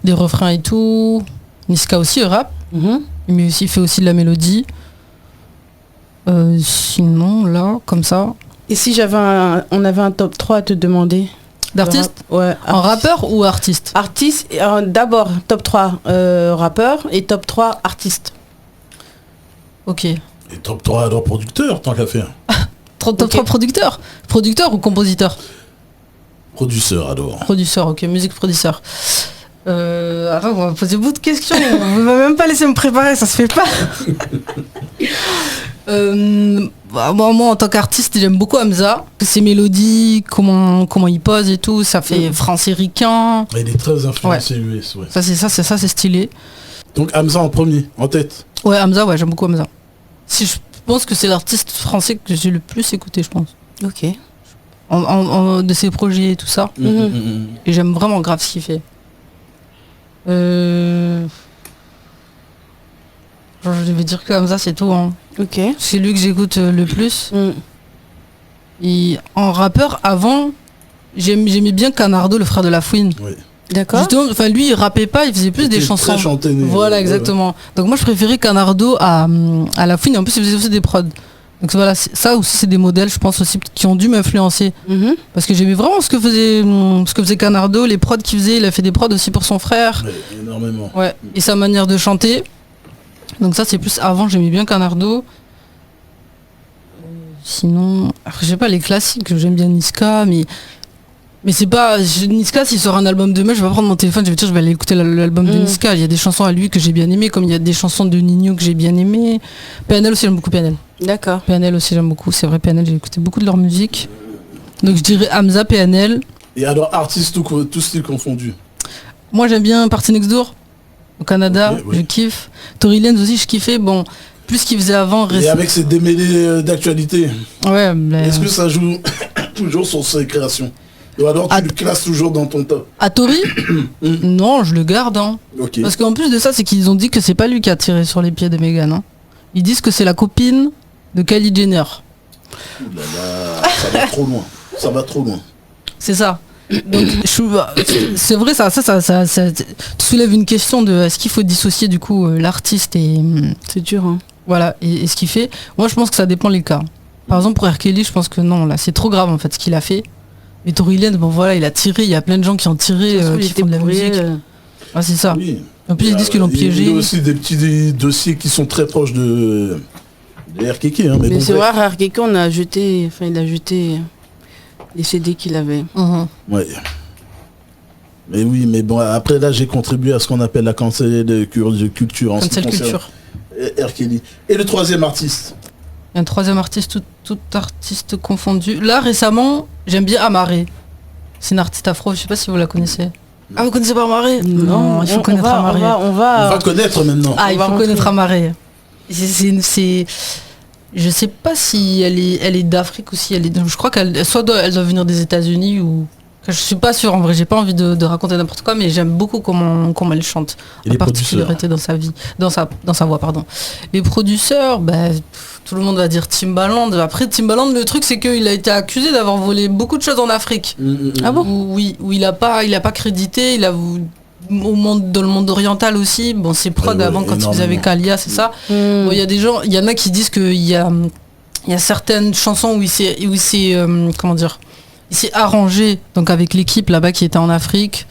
des refrains et tout. Niska aussi, il rappe, mais aussi, il fait aussi de la mélodie. Sinon, là, comme ça. Et si on avait un top 3 à te demander? D'artiste? Ouais. En rappeur ou artiste? Artiste, d'abord top 3 rappeur et top 3 artiste. Ok. Et top 3 alors producteur, tant qu'à faire. Top 3 producteur? Producteur ou compositeur? Producteur, alors. Producteur, ok, musique producteur. Attends, on va poser beaucoup de questions. On ne va même pas laisser me préparer, ça se fait pas. Moi, en tant qu'artiste, j'aime beaucoup Hamza. Ses mélodies, comment il pose et tout, ça fait français ricain. Il est très influencé US, ouais. Ça, c'est stylé. Donc Hamza en premier, en tête. Ouais, Hamza, ouais, j'aime beaucoup Hamza. Je pense que c'est l'artiste français que j'ai le plus écouté, je pense. Ok. de ses projets et tout ça. Et j'aime vraiment grave ce qu'il fait. Je vais dire que comme ça, c'est tout. Hein. Ok. C'est lui que j'écoute le plus. Et en rappeur, avant, j'aimais bien Canardo, le frère de La Fouine. Oui. D'accord. Justement, enfin lui, il rappait pas, il faisait plus des chansons. Très chantonné. Voilà, exactement. Donc moi, je préférais Canardo à La Fouine. En plus, il faisait aussi des prods. Donc voilà, ça aussi, c'est des modèles, je pense aussi, qui ont dû m'influencer. Parce que j'aimais vraiment ce que faisait Canardo, les prods qu'il faisait. Il a fait des prods aussi pour son frère. Ouais, énormément. Ouais. Et sa manière de chanter. Donc ça, c'est plus avant, j'aimais bien Canardo. Sinon, après, je sais pas, les classiques, j'aime bien Niska, mais c'est pas... Niska, s'il sort un album demain, je vais pas prendre mon téléphone, je vais dire, je vais aller écouter l'album de Niska. Il y a des chansons à lui que j'ai bien aimées, comme il y a des chansons de Nino que j'ai bien aimées. PNL aussi, j'aime beaucoup PNL. D'accord. PNL aussi, j'aime beaucoup. C'est vrai, PNL, j'ai écouté beaucoup de leur musique. Donc je dirais Hamza, PNL. Et alors, artistes tout style confondu. Moi, j'aime bien Party Next Door, au Canada, Ok, oui. je kiffe. Tory Lanez aussi, je kiffais. Bon, plus qu'il faisait avant. Et avec ses démêlés d'actualité, Ouais, mais... est-ce que ça joue toujours sur ses créations? Ou alors tu le classes toujours dans ton top? À Tory Non, je le garde. Hein. Ok. Parce qu'en plus de ça, c'est qu'ils ont dit que c'est pas lui qui a tiré sur les pieds de Meghan. Hein. Ils disent que c'est la copine de Kylie Jenner. Ouh là là, ça va trop loin. Ça va trop loin. C'est ça. Donc c'est vrai, ça soulève une question de est-ce qu'il faut dissocier du coup l'artiste et C'est dur, hein. voilà et ce qu'il fait. Moi, je pense que ça dépend les cas. Par exemple, pour R. Kelly, je pense que non, là, c'est trop grave en fait ce qu'il a fait. Et Tory Lanez, bon voilà, il a tiré. Il y a plein de gens qui ont tiré, qui font de la musique. Ah, c'est ça. Oui. En plus, ils disent qu'ils l'ont piégé. Il y a aussi des petits dossiers qui sont très proches de RKK. Hein, Mais bon, c'est bref. vrai, RKK, il a jeté les CD qu'il avait. Ouais. Mais oui, mais bon, après là, j'ai contribué à ce qu'on appelle la cancel de culture. En ce qui Cancel concerne culture. R. Kelly. Et le troisième artiste? Il y a un troisième artiste, tout artiste confondu. Là, récemment, j'aime bien Amaré. C'est une artiste afro, je sais pas si vous la connaissez. Ah, vous connaissez pas Amaré? Non, il faut connaître Amaré. On On va va connaître maintenant. Ah, il on faut va connaître rentrer. Amaré. Je sais pas si elle est d'Afrique ou si elle est... Je crois qu'elle elle doit venir des États-Unis ou... Je suis pas sûre en vrai, j'ai pas envie de raconter n'importe quoi, mais j'aime beaucoup comment elle chante. Et En les particularité dans sa vie, dans sa voix, pardon. Les producteurs, tout le monde va dire Timbaland. Après Timbaland, le truc c'est qu'il a été accusé d'avoir volé beaucoup de choses en Afrique. Ah bon? Où il a pas crédité, dans le monde oriental aussi. Bon, c'est prod Ouais, avant quand il faisait énormément. avec Alia, c'est ça. Bon, il y a des gens, il y en a qui disent qu'il y a certaines chansons où il s'est comment dire, il s'est arrangé donc avec l'équipe là-bas qui était en Afrique.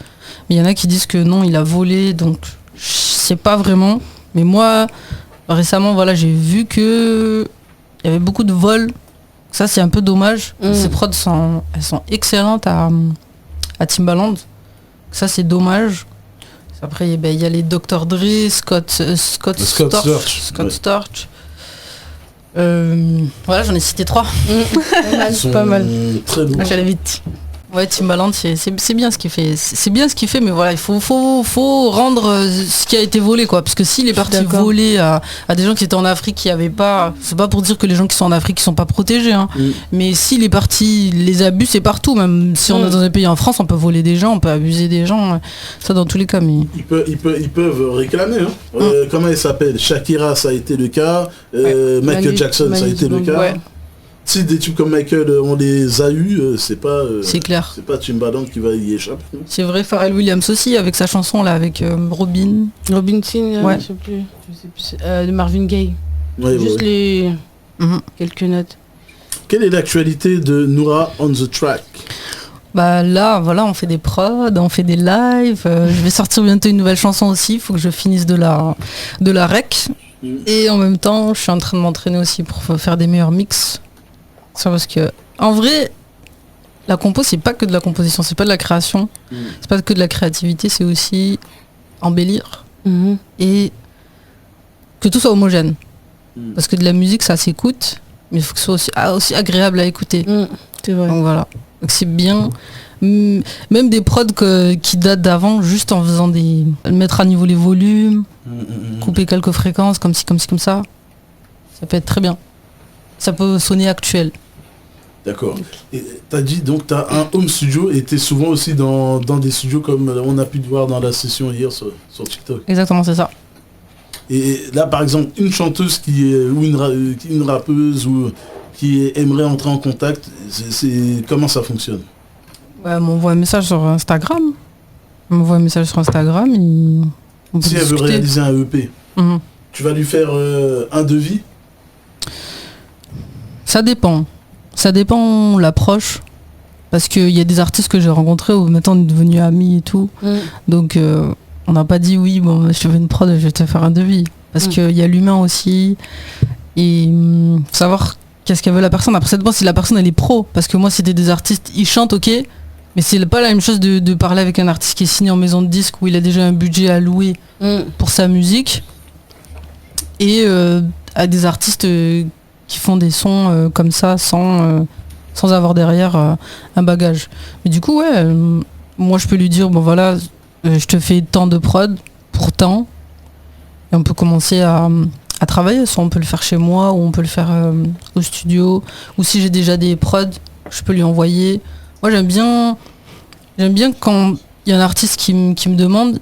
Mais il y en a qui disent que non, il a volé, donc je sais pas vraiment. Mais moi, récemment, voilà, j'ai vu que il y avait beaucoup de vols. Ça, c'est un peu dommage. Ces prods elles sont excellentes à Timbaland. Ça, c'est dommage. Après, il y a les Dr. Dre, Scott Storch. Scott Ouais. Storch. Voilà, j'en ai cité 3. Ils sont Pas mal. très lourds. J'allais vite. Ouais, Timbaland, c'est bien ce qu'il fait. C'est bien ce qu'il fait, mais voilà, il faut rendre ce qui a été volé, quoi. Parce que s'il est parti D'accord. voler à des gens qui étaient en Afrique qui avaient pas... C'est pas pour dire que les gens qui sont en Afrique, ils sont pas protégés, hein. Mais s'il est parti, les abus, c'est partout. Même si on est dans un pays en France, on peut voler des gens, on peut abuser des gens. Ça, dans tous les cas, mais... Ils peuvent réclamer. Hein. Comment il s'appelle? Shakira, ça a été le cas. Michael Manu- Jackson, ça a été le Manu- cas. ouais. Si des types comme Michael, on les a eus, c'est pas... C'est clair. C'est pas Timbaland qui va y échapper. C'est vrai, Pharrell Williams aussi, avec sa chanson, là, avec Robin. Robinson, Ouais. je sais plus. De Marvin Gaye. Ouais, Juste ouais. les Mhm. quelques notes. Quelle est l'actualité de Noura on the track? Bah là, voilà, on fait des prods, on fait des lives. Je vais sortir bientôt une nouvelle chanson aussi. Il faut que je finisse de la rec. Et en même temps, je suis en train de m'entraîner aussi pour faire des meilleurs mix. Ça parce que, en vrai, la compo, c'est pas que de la composition, c'est pas de la création, c'est pas que de la créativité, c'est aussi embellir et que tout soit homogène. Parce que de la musique, ça s'écoute, mais il faut que ce soit aussi agréable à écouter. C'est vrai. Donc voilà. Donc c'est bien. Même des prods qui datent d'avant, juste en faisant mettre à niveau les volumes, couper quelques fréquences, comme ci, comme ça. Ça peut être très bien. Ça peut sonner actuel. D'accord. Et t'as dit donc t'as un home studio et t'es souvent aussi dans des studios comme on a pu te voir dans la session hier sur TikTok. Exactement, c'est ça. Et là par exemple une chanteuse qui est ou une rappeuse ou qui aimerait entrer en contact, c'est comment ça fonctionne? Ouais, elle m'envoie un message sur Instagram. Elle m'envoie un message sur Instagram et on peut Si elle veut discuter. réaliser un EP, tu vas lui faire un devis? Ça dépend. Ça dépend l'approche. Parce qu'il y a des artistes que j'ai rencontrés où maintenant on est devenus amis et tout. Donc on n'a pas dit oui, bon, je te fais une prod, je vais te faire un devis. Parce qu'il y a l'humain aussi. Et faut savoir qu'est-ce qu'elle veut la personne. Après ça dépend si la personne elle est pro. Parce que moi c'était des artistes, ils chantent ok. Mais c'est pas la même chose de parler avec un artiste qui est signé en maison de disque où il a déjà un budget à louer pour sa musique. Et à des artistes qui font des sons comme ça sans avoir derrière un bagage. Mais du coup, ouais, moi je peux lui dire, bon voilà, je te fais tant de prod pour tant, et on peut commencer à travailler. Soit on peut le faire chez moi, ou on peut le faire au studio, ou si j'ai déjà des prods, je peux lui envoyer. Moi j'aime bien quand il y a un artiste qui me demande.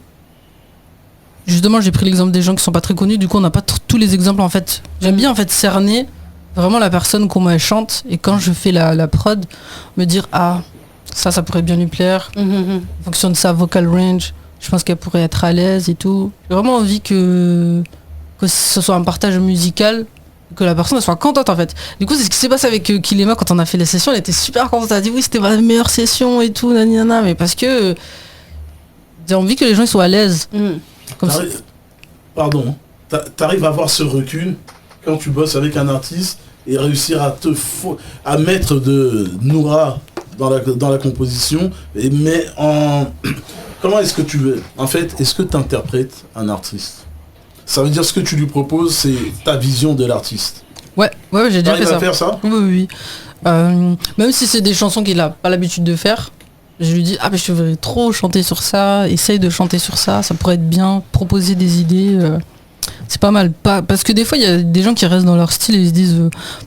Justement, j'ai pris l'exemple des gens qui sont pas très connus, du coup on n'a pas tous les exemples en fait. J'aime bien en fait cerner vraiment la personne, comment elle chante, et quand je fais la prod, me dire ah ça pourrait bien lui plaire, en fonction de sa vocal range, je pense qu'elle pourrait être à l'aise et tout. J'ai vraiment envie que ce soit un partage musical, que la personne soit contente en fait. Du coup c'est ce qui s'est passé avec Kilema quand on a fait les sessions, elle était super contente, elle a dit oui c'était ma meilleure session et tout, nanana, mais parce que j'ai envie que les gens ils soient à l'aise. Comme ça. Pardon, t'arrives à avoir ce recul quand tu bosses avec un artiste et réussir à mettre de Noura dans la composition, mais comment est-ce que tu veux? En fait, est-ce que tu interprètes un artiste? Ça veut dire ce que tu lui proposes, c'est ta vision de l'artiste. Ouais, j'ai déjà fait ça. À faire ça? Oui. Même si c'est des chansons qu'il a pas l'habitude de faire, je lui dis mais je voudrais trop chanter sur ça, essaye de chanter sur ça pourrait être bien, proposer des idées. C'est pas mal. Parce que des fois, il y a des gens qui restent dans leur style et ils se disent...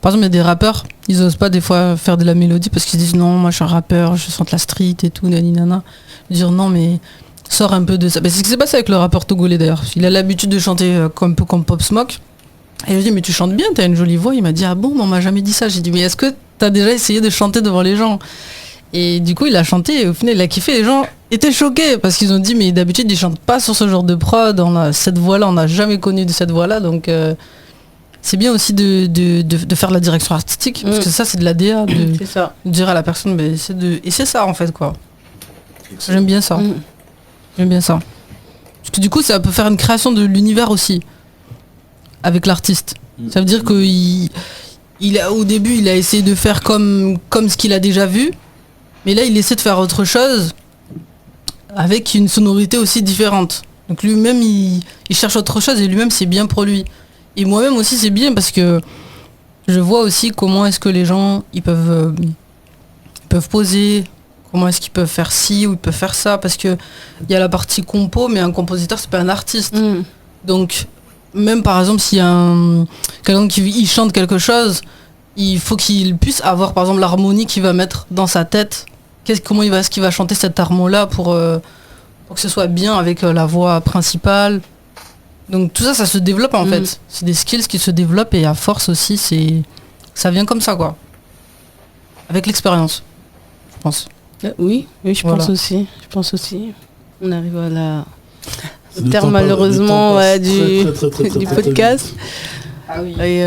par exemple, il y a des rappeurs, ils osent pas des fois faire de la mélodie parce qu'ils se disent non, moi je suis un rappeur, je chante la street et tout, naninana. Dire non, mais sors un peu de ça. C'est ce qui s'est passé avec le rappeur togolais d'ailleurs. Il a l'habitude de chanter un peu comme Pop Smoke. Et je lui dis mais tu chantes bien, t'as une jolie voix. Il m'a dit ah bon, on m'a jamais dit ça. J'ai dit mais est-ce que t'as déjà essayé de chanter devant les gens? Et du coup, il a chanté et au final, il a kiffé. Les gens étaient choqués parce qu'ils ont dit mais d'habitude, il chante pas sur ce genre de prod. Cette voix-là, on n'a jamais connu de cette voix-là. Donc, c'est bien aussi de faire la direction artistique parce que ça, c'est de la DA. C'est ça. De dire à la personne, mais et c'est ça en fait, quoi. J'aime bien ça. J'aime bien ça. Parce que du coup, ça peut faire une création de l'univers aussi avec l'artiste. Ça veut dire qu'au début, il a essayé de faire comme ce qu'il a déjà vu. Mais là, il essaie de faire autre chose avec une sonorité aussi différente. Donc lui-même, il cherche autre chose et lui-même, c'est bien pour lui. Et moi-même aussi, c'est bien parce que je vois aussi comment est-ce que les gens, ils peuvent poser, comment est-ce qu'ils peuvent faire ci ou ils peuvent faire ça. Parce qu'il y a la partie compo, mais un compositeur, c'est pas un artiste. Donc, même par exemple, s'il y a quelqu'un qui chante quelque chose, il faut qu'il puisse avoir par exemple l'harmonie qu'il va mettre dans sa tête. Comment est-ce qu'il va chanter cet harmon-là pour que ce soit bien avec la voix principale. Donc tout ça, ça se développe en fait. C'est des skills qui se développent et à force aussi, ça vient comme ça quoi. Avec l'expérience, je pense. Oui, je Voilà. pense aussi. On arrive à au Le terme temps malheureusement passe du très podcast. Ah oui. Et,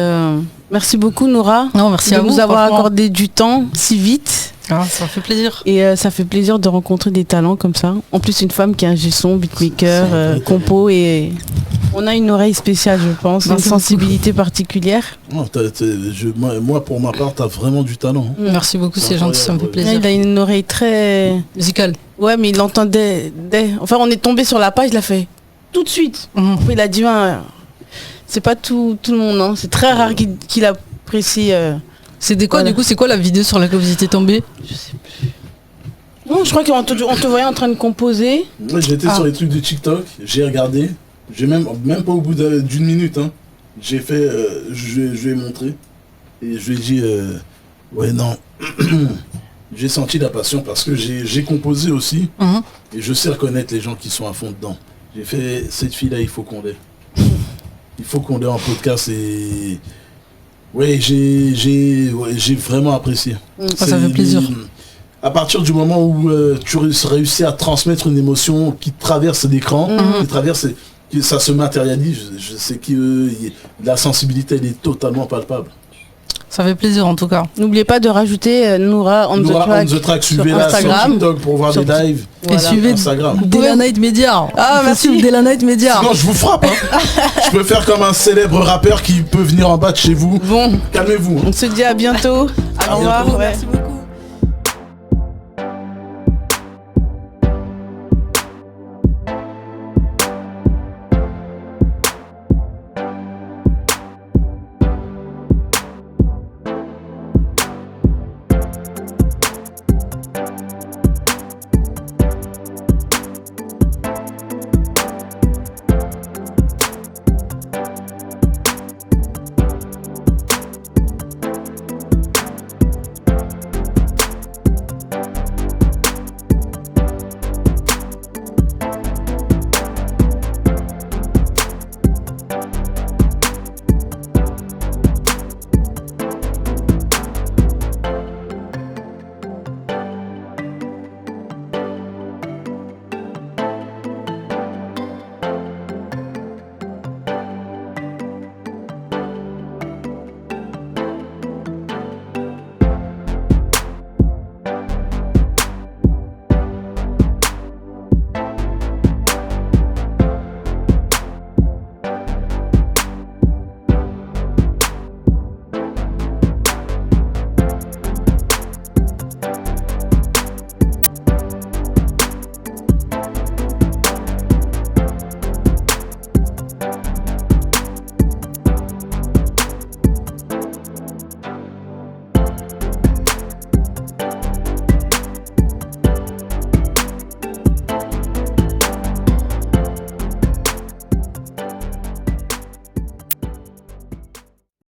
merci beaucoup Noura Non, merci de à vous nous avoir franchement. accordé du temps si vite. Ça fait plaisir. Et ça fait plaisir de rencontrer des talents comme ça. En plus, une femme qui est ingé son, beatmaker, C'est vrai. compo, et on a une oreille spéciale, je pense, une Merci sensibilité particulière. Non, moi, pour ma part, t'as vraiment du talent. Hein. Merci beaucoup, c'est gentil, ça me fait plaisir. Il a une oreille très... Musical. Ouais, mais il entendait... Enfin, on est tombé sur la page, il a fait tout de suite. Après, il a dit, c'est pas tout le monde, hein. C'est très rare qu'il apprécie... C'était quoi du coup, c'est quoi la vidéo sur laquelle vous étiez tombé? Je sais plus. Non, je crois qu'on te voyait en train de composer. Moi, j'étais sur les trucs de TikTok, j'ai regardé, j'ai même pas au bout d'une minute, hein, j'ai fait, je lui ai montré, et je lui ai dit, Ouais, non. J'ai senti la passion parce que j'ai composé aussi. Et je sais reconnaître les gens qui sont à fond dedans. J'ai fait, cette fille-là, il faut qu'on l'ait. Il faut qu'on l'ait en podcast et... Ouais, j'ai vraiment apprécié. Ça fait plaisir. À partir du moment où tu réussis à transmettre une émotion qui traverse l'écran, qui traverse... ça se matérialise, je sais que la sensibilité elle est totalement palpable. Ça fait plaisir en tout cas. N'oubliez pas de rajouter Noura on the track suivez-la sur TikTok pour voir des lives. Et suivez Instagram. Dela Night Media. Ah merci Dela Night Media. Sinon je vous frappe. Hein. Je peux faire comme un célèbre rappeur qui peut venir en bas de chez vous. Bon, calmez-vous. Hein. on se dit à bientôt. Au revoir. Merci beaucoup.